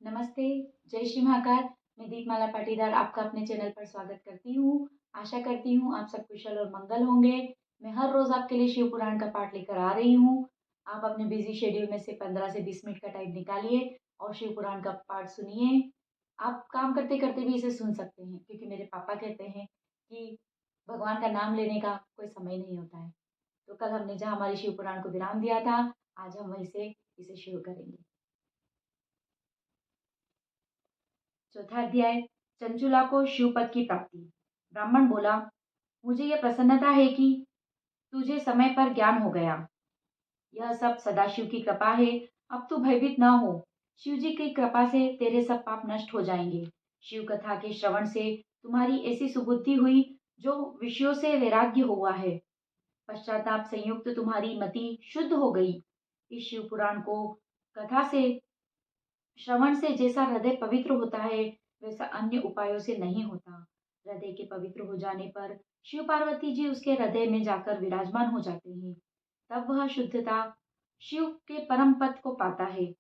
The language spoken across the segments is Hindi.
नमस्ते, जय श्री महाकाल। मैं दीपमाला पाटीदार आपका अपने चैनल पर स्वागत करती हूँ। आशा करती हूँ आप सब कुशल और मंगल होंगे। मैं हर रोज़ आपके लिए शिव पुराण का पाठ लेकर आ रही हूँ। आप अपने बिज़ी शेड्यूल में से 15 से 20 मिनट का टाइम निकालिए और शिव पुराण का पाठ सुनिए। आप काम करते-करते भी इसे सुन सकते हैं क्योंकि मेरे पापा कहते हैं कि भगवान का नाम लेने का कोई समय नहीं होता है। तो कल हमने जहाँ हमारे शिव पुराण को विराम दिया था, आज हम वहीं से इसे शुरू करेंगे। चौथा अध्याय, चंचुला को शिवपद की प्राप्ति। ब्राह्मण बोला, मुझे यह प्रसन्नता है कि तुझे समय पर ज्ञान हो गया। यह सब सदाशिव की कृपा है। अब तू भयभीत न हो। शिव जी की कृपा से तेरे सब पाप नष्ट हो जाएंगे। शिव कथा के श्रवण से तुम्हारी ऐसी सुबुद्धि हुई जो विषयों से वैराग्य हुआ है। पश्चाताप संयुक्त तुम्हारी मति शुद्ध हो गई। इस शिव पुराण को कथा से श्रवण से जैसा हृदय पवित्र होता है, वैसा अन्य उपायों से नहीं होता। हृदय के पवित्र हो जाने पर शिव पार्वती जी उसके हृदय में जाकर विराजमान हो जाते हैं। तब वह शुद्धता शिव के परम पद को पाता है।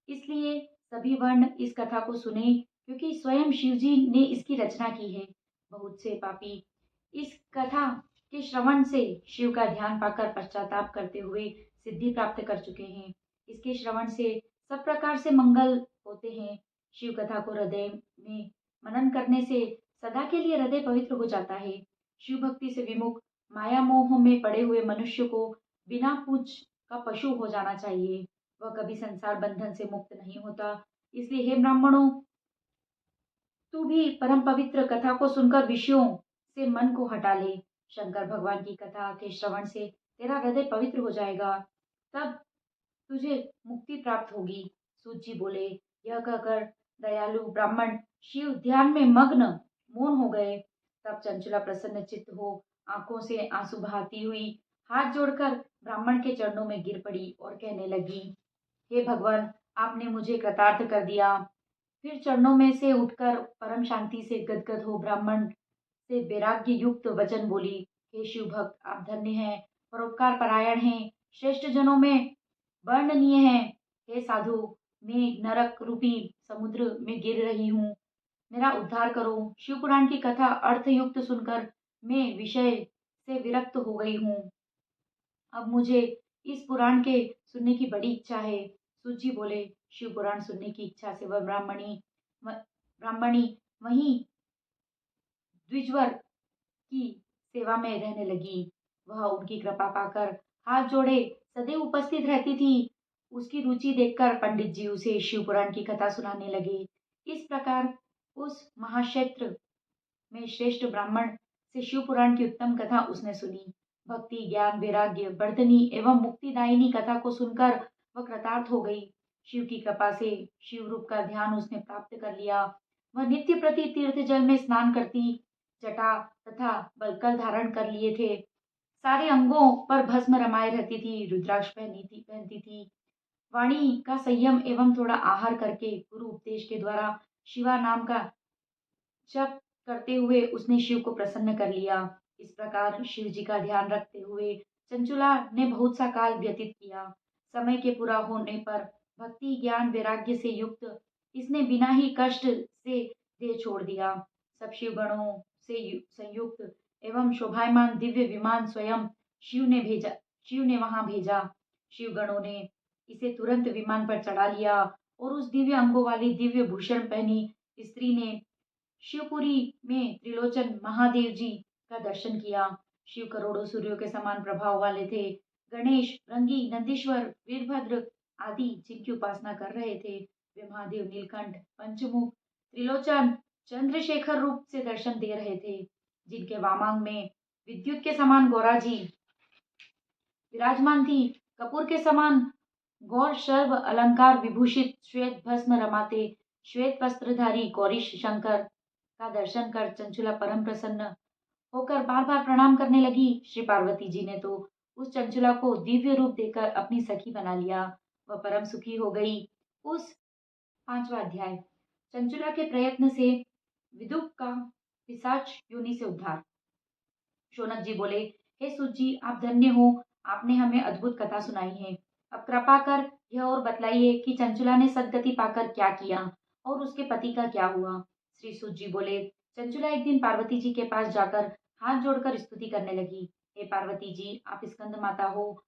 इसलिए सभी वर्ण इस कथा को सुने, क्योंकि स्वयं शिव जी ने इसकी रचना की है। बहुत से पापी इस कथा के श्रवण से शिव का ध्यान पाकर पश्चाताप करते हुए सिद्धि प्राप्त कर चुके हैं। इसके श्रवण से सब प्रकार से मंगल होते हैं। शिव कथा को हृदय में मनन करने से सदा के लिए हृदय पवित्र हो जाता है। शिव भक्ति से विमुख माया मोह में पड़े हुए मनुष्य को बिना पूछ का पशु हो जाना चाहिए। वह कभी संसार बंधन से मुक्त नहीं होता। इसलिए हे ब्राह्मणों, तू भी परम पवित्र कथा को सुनकर विषयों से मन को हटा ले। शंकर भगवान की कथा के श्रवण से तेरा हृदय पवित्र हो जाएगा। तब तुझे मुक्ति प्राप्त होगी। सूत जी बोले, यह कहकर दयालु ब्राह्मण शिव ध्यान में मग्न मौन हो गए। तब चंचला प्रसन्न चित्त हो आंखों से आंसू बहाती हुई हाथ जोड़कर ब्राह्मण के चरणों में गिर पड़ी और कहने लगी, हे भगवान, आपने मुझे कृतार्थ कर दिया। फिर चरणों में से उठकर परम शांति से गदगद हो ब्राह्मण से वैराग्य युक्त वचन बोली, हे शिव भक्त, आप धन्य हैं, परोपकार परायण हैं, श्रेष्ठ जनों में वर्णनीय हैं। हे साधु, मैं नरक रूपी समुद्र में गिर रही हूँ, मेरा उद्धार करो। शिव पुराण की कथा अर्थ युक्त सुनकर मैं विषय से विरक्त हो गई हूँ। अब मुझे इस पुराण के सुनने की बड़ी इच्छा है। सूत बोले, शिव पुराण सुनने की इच्छा से वह ब्राह्मणी वहीं द्विजवर की सेवा में रहने लगी। वह उनकी कृपा पाकर हाथ जोड़े सदैव उपस्थित रहती थी। उसकी रुचि देखकर पंडित जी उसे शिव पुराण की कथा सुनाने लगे। इस प्रकार उस महाक्षेत्र में श्रेष्ठ ब्राह्मण से शिव पुराण की उत्तम कथा उसने सुनी। भक्ति, ज्ञान, वैराग्य वर्धनी एवं मुक्तिदायिनी कथा को सुनकर वह कृतार्थ हो गई। शिव की कृपा से शिव रूप का ध्यान उसने प्राप्त कर लिया। वह नित्य प्रति तीर्थ जल में स्नान करती, जटा तथा बलकल धारण कर लिए थे। सारे अंगों पर भस्म रमाए रहती थी, रुद्राक्ष पहनती थी। वाणी का संयम एवं थोड़ा आहार करके गुरु उपदेश के द्वारा शिवा नाम का जप करते हुए उसने शिव को प्रसन्न कर लिया। इस प्रकार शिव जी का ध्यान रखते हुए चंचुला ने बहुत सा काल व्यतीत किया। समय के पूरा होने पर भक्ति, ज्ञान, वैराग्य से युक्त इसने बिना ही कष्ट से देह छोड़ दिया। सब शिव गणों से संयुक्त एवं शोभायमान दिव्य विमान स्वयं शिव ने वहां भेजा। शिव गणों ने इसे तुरंत विमान पर चढ़ा लिया और उस दिव्य अंगों वाली दिव्य भूषण पहनी स्त्री ने शिवपुरी में त्रिलोचन महादेव जी का दर्शन किया। शिव करोड़ों सूर्यों के समान प्रभाव वाले थे। गणेश, रंगी, नंदीश्वर, वीरभद्र आदि जिनकी उपासना कर रहे थे, वे महादेव नीलकंठ, पंचमुख, त्रिलोचन, चंद्रशेखर रूप से दर्शन दे रहे थे। जिनके वामांग में विद्युत के समान गौरा जी विराजमान थी। कपूर के समान गौर सर्व अलंकार विभूषित श्वेत भस्म रमाते श्वेत वस्त्रधारी गौरीश शंकर का दर्शन कर चंचुला परम प्रसन्न होकर बार बार प्रणाम करने लगी। श्री पार्वती जी ने तो उस चंचुला को दिव्य रूप देकर अपनी सखी बना लिया। वह परम सुखी हो गई। उस पांचवा अध्याय, चंचुला के प्रयत्न से विदुप का पिशाच योनि से उद्धार। शौनक जी बोले, हे सूत जी, आप धन्य हो, आपने हमें अद्भुत कथा सुनाई है। अब कृपा कर यह और बतलाइए कि चंचुला ने सद्गति पाकर क्या किया और उसके पति का क्या हुआ। श्री सूत जी बोले, चंचुला एक दिन पार्वती जी के पास जाकर हाथ जोड़कर स्तुति करने लगी। हे पार्वती जी, आप स्कंद माता हो,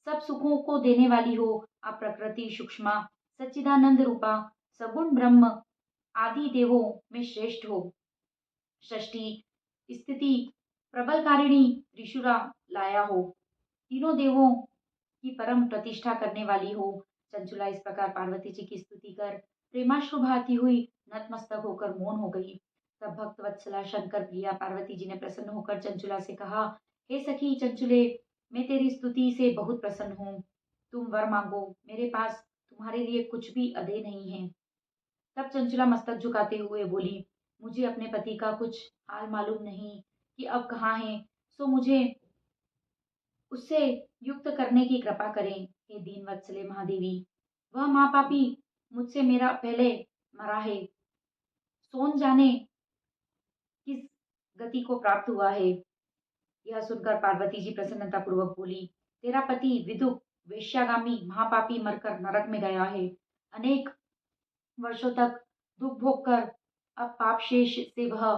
सब सुखों को देने वाली हो। आप प्रकृति सूक्ष्मा, सच्चिदानंद रूपा, सगुण ब्रह्म आदि देवों में श्रेष्ठ हो। षष्ठी स्थिति प्रबलकारिणी त्रिशूरा लाया हो, तीनों देवों की परम प्रतिष्ठा करने वाली हो। चंचुला इस प्रकार पार्वती जी की स्तुति कर प्रेमाश्रु बहाती हुई नतमस्तक होकर मौन हो गई। तब भक्त वत्सला शंकर प्रिया पार्वती जी ने प्रसन्न होकर चंचुला से कहा, हे सखी चंचुले, मैं तेरी स्तुति से बहुत प्रसन्न हूँ। तुम वर मांगो, मेरे पास तुम्हारे लिए कुछ भी अदय नहीं है। तब चंचला मस्तक झुकाते हुए बोली, मुझे अपने पति का कुछ हाल मालूम नहीं कि अब कहाँ है, सो मुझे उससे युक्त करने की कृपा करें। हे दीन वत्सले महादेवी, वह महापापी मुझसे मेरा पहले मरा है, सोन जाने किस गति को प्राप्त हुआ है। यह सुनकर पार्वती जी प्रसन्नता पूर्वक बोली, तेरा पति विदुप वेश्यागामी महापापी मरकर नरक में गया है। अनेक वर्षों तक दुख भोग कर अब पाप शेष से वह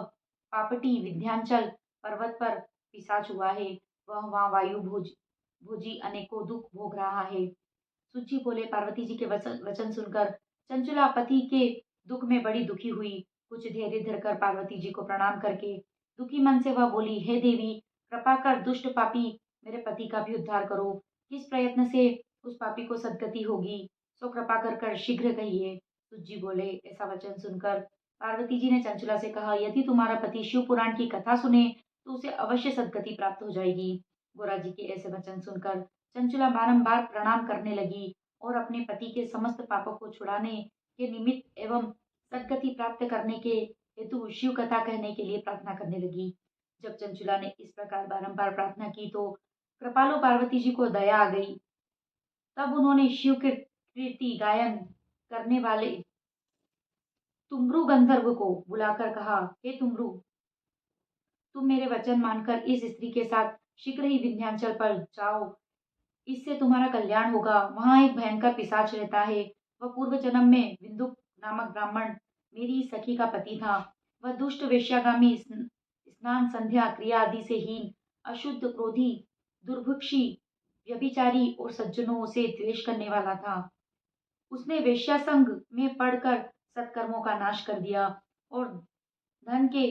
पापटी विंध्याचल पर्वत पर पिशाच हुआ है। वह वहाँ वायु भोजी अनेकों दुख भोग रहा है। सुची बोले, पार्वती जी के वचन सुनकर चंचुला पति के दुख में बड़ी दुखी हुई। कुछ धैर्य धरकर पार्वती जी को प्रणाम करके दुखी मन से वह बोली, हे देवी, कृपा कर दुष्ट पापी मेरे पति का भी उद्धार करो। किस प्रयत्न से उस पापी को सद्गति होगी, सो कृपा कर शीघ्र कहिए। सुजी बोले, ऐसा वचन सुनकर पार्वती जी ने चंचुला से कहा, यदि तुम्हारा पति शिव पुराण की कथा सुने तो उसे अवश्य सद्गति प्राप्त हो जाएगी। गोरा जी के ऐसे वचन सुनकर चंचुला बारंबार प्रणाम करने लगी और अपने पति के समस्त पापों को छुड़ाने के निमित्त एवं सद्गति प्राप्त करने के हेतु शिव कथा कहने के लिए प्रार्थना करने लगी। जब चंचुला ने इस प्रकार बारंबार प्रार्थना की तो कृपालु पार्वती जी को दया आ गई। तब उन्होंने शिव के कीर्ति गायन करने वाले तुमरु गंधर्व को बुलाकर कहा, हे तुमरु, तुम मेरे वचन मानकर इस स्त्री के साथ शीघ्र ही विंध्याचल पर जाओ, इससे तुम्हारा कल्याण होगा। वहाँ एक भयंकर पिशाच रहता है। वह पूर्व जन्म में विंदुक नामक ब्राह्मण मेरी सखी का पति था। वह दुष्ट वेश्यागामी, स्नान संध्या क्रिया आदि से हीन, अशुद्ध, क्रोधी, दुर्भिक्षी, व्यभिचारी और सज्जनों से द्वेष करने वाला था। उसने वेश्या संग में पड़कर सत्कर्मों का नाश कर दिया और धन के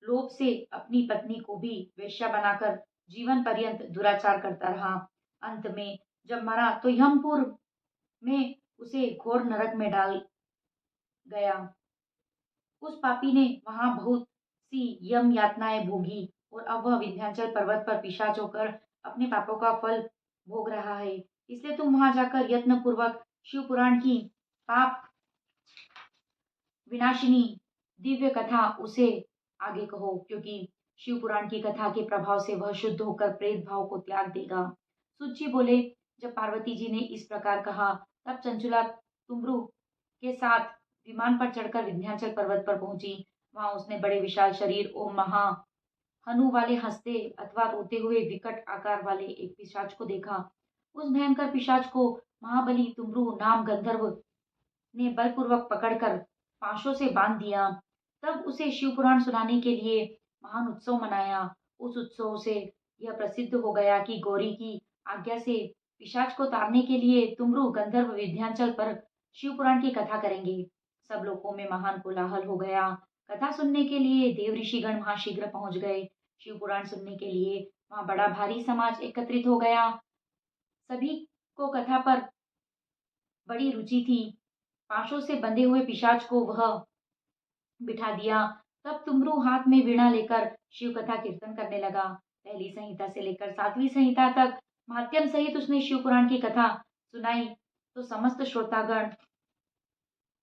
लोभ से अपनी पत्नी को भी वेश्या बनाकर जीवन पर्यंत दुराचार करता रहा। अंत में जब मरा तो यमपुर में उसे घोर नरक में डाल गया। उस पापी ने वहां बहुत सी यम यातनाएं भोगी और अब वह विंध्याचल पर्वत पर पिशाच होकर अपने पापों का फल भोग रहा है। इसलिए तुम वहां जाकर यत्न पूर्वक शिव पुराण की पाप विनाशिनी दिव्य कथा उसे आगे कहो, क्योंकि शिव पुराण की कथा के प्रभाव से वह शुद्ध होकर प्रेत भाव को त्याग देगा। सुची बोले, जब पार्वती जी ने इस प्रकार कहा तब चंचुला तुमरु के साथ विमान पर चढ़कर विंध्याचल पर्वत पर पहुंची। वहां उसने बड़े विशाल शरीर और महा हनु वाले हंसते अथवा रोते हुए विकट आकार वाले एक पिशाच को देखा। उस भयंकर पिशाच को महाबली तुमरु नाम गंधर्व ने बलपूर्वक पकड़कर पाशों से बांध दिया। तब उसे शिव पुराण सुनाने के लिए महान उत्सव मनाया। उस उत्सव से यह प्रसिद्ध हो गया कि गौरी की आज्ञा से पिशाच को तारने के लिए तुमरु गंधर्व विंध्याचल पर शिव पुराण की कथा करेंगे। सब लोगों में महान कोलाहल हो गया। कथा सुनने के लिए देव ऋषिगण वहां शीघ्र पहुंच गए। शिव पुराण सुनने के लिए वहां बड़ा भारी समाज एकत्रित हो गया। सभी को कथा पर बड़ी रुचि थी। पाशों से बंधे हुए पिशाच को वह बिठा दिया। तब तुमरू हाथ में वीणा लेकर शिव कथा कीर्तन करने लगा। पहली संहिता से लेकर 7वीं संहिता तक माध्यम सहित उसने शिव पुराण की कथा सुनाई तो समस्त श्रोतागण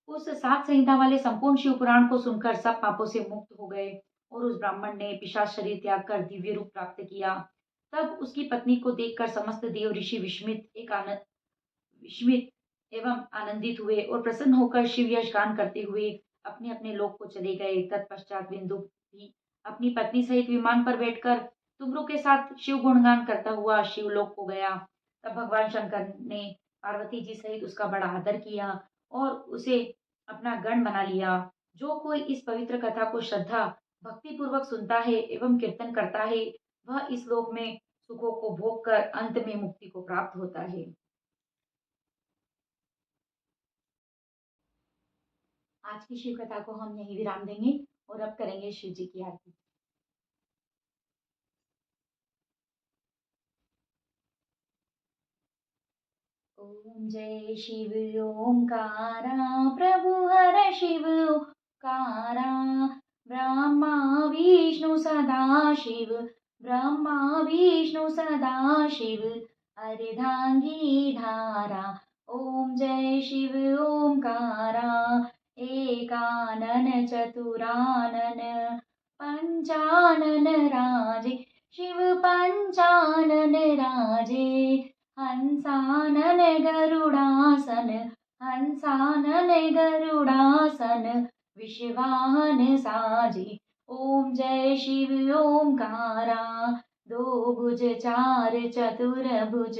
उस 7 संहिता वाले संपूर्ण शिव पुराण को सुनकर सब पापों से मुक्त हो गए और उस ब्राह्मण ने पिशाच शरीर त्याग कर दिव्य रूप प्राप्त किया। तब उसकी पत्नी को देखकर समस्त देव ऋषि विस्मित एवं आनंदित हुए और प्रसन्न होकर शिव यश गान करते हुए अपने अपने लोक को चले गए। तत्पश्चात बिंदु भी अपनी पत्नी सहित विमान पर बैठकर तुमरू के साथ शिव गुणगान करता हुआ शिवलोक को गया। तब भगवान शंकर ने पार्वती जी सहित उसका बड़ा आदर किया और उसे अपना गण बना लिया। जो कोई इस पवित्र कथा को श्रद्धा भक्ति पूर्वक सुनता है एवं कीर्तन करता है, वह इस लोक में सुखों को भोग कर अंत में मुक्ति को प्राप्त होता है। आज की शिव कथा को हम यहीं विराम देंगे और अब करेंगे शिव जी की आरती। ओम जय शिव ओंकारा, प्रभु हर शिव ओंकारा, ब्रह्मा विष्णु सदा शिव, ब्रह्मा विष्णु सदा शिव, अर्धांगी धारा। ओम जय शिव ओंकारा, एकानन चतुरानन, पंचानन राजे, शिव पंचानन राजे, हंसानन गरुडासन, हंसानन गरुडासन, विश्वाहन साजे। ओम जय शिव ओंकारा, दो भुज चार चतुर भुज,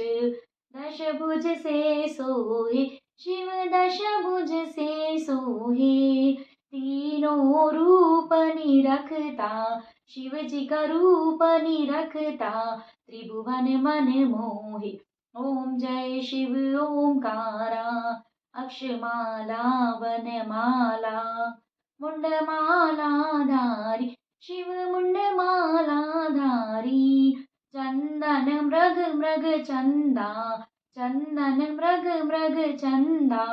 दश भुज से सोहे, शिव दश भुज से सोहे, तीनों रूप निरखता, शिव जी का रूप निरखता, त्रिभुवन मन मोहे। ओम जय शिव ओंकारा, अक्षमाला वनमाला, मुंडमाला धारी, शिव मुंडमाला धारी, चंदन मृग मृग चंदा, चंदन मृग मृग चंदा,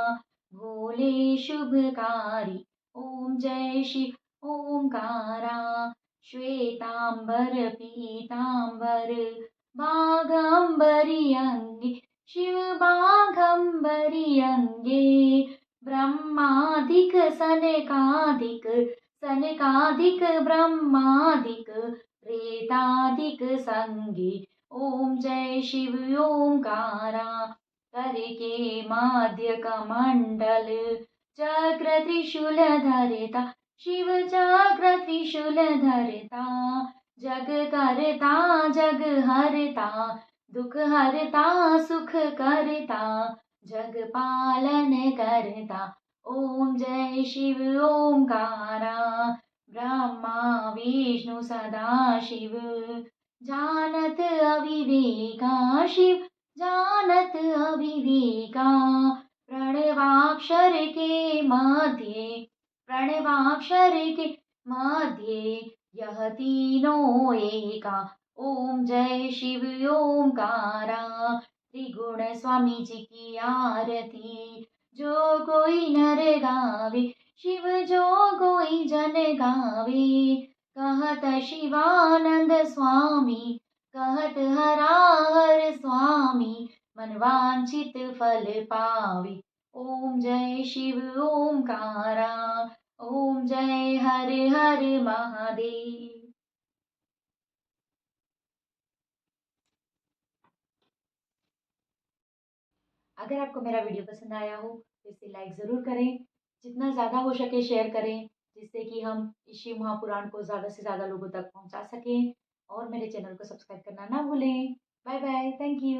भोले शुभकारी। ओम जय शिव ओंकारा, श्वेतांबर पीतांबर, बाघंबरी अंगे, शिव बाघंबरी अंगे, ब्रह्मादिक सनकादिक, सनकादिक ब्रह्मादिक, प्रेतादिक संगे। ओम जय शिव ओंकारा, कर के माध्य कमंडल, चक्र त्रिशूल धरता, शिव चक्र त्रिशूल धरता, जग करता जग हरता, दुख हरता सुख करता, जग पालन करता। ओम जय शिव ओंकारा, ब्रह्मा विष्णु सदा शिव, जानत अविवेका शिव, जानत अविवेका, प्रणवाक्षर के मध्य, प्रणवाक्षर के मध्य, यह तीनों एका। ओम जय शिव ओंकारा, त्रिगुण स्वामी जी की आरती, जो कोई नर गावे, शिव जो कोई जन गावे, कहत शिवानंद स्वामी, कहत हराहर स्वामी, मनवांछित फल पावे। ओम जय शिव ओंकारा, ओम जय हर हर महादेव। अगर आपको मेरा वीडियो पसंद आया हो तो इसे लाइक ज़रूर करें, जितना ज़्यादा हो सके शेयर करें, जिससे कि हम इस शिव महापुराण को ज़्यादा से ज़्यादा लोगों तक पहुंचा सकें, और मेरे चैनल को सब्सक्राइब करना ना भूलें। Bye bye, thank you.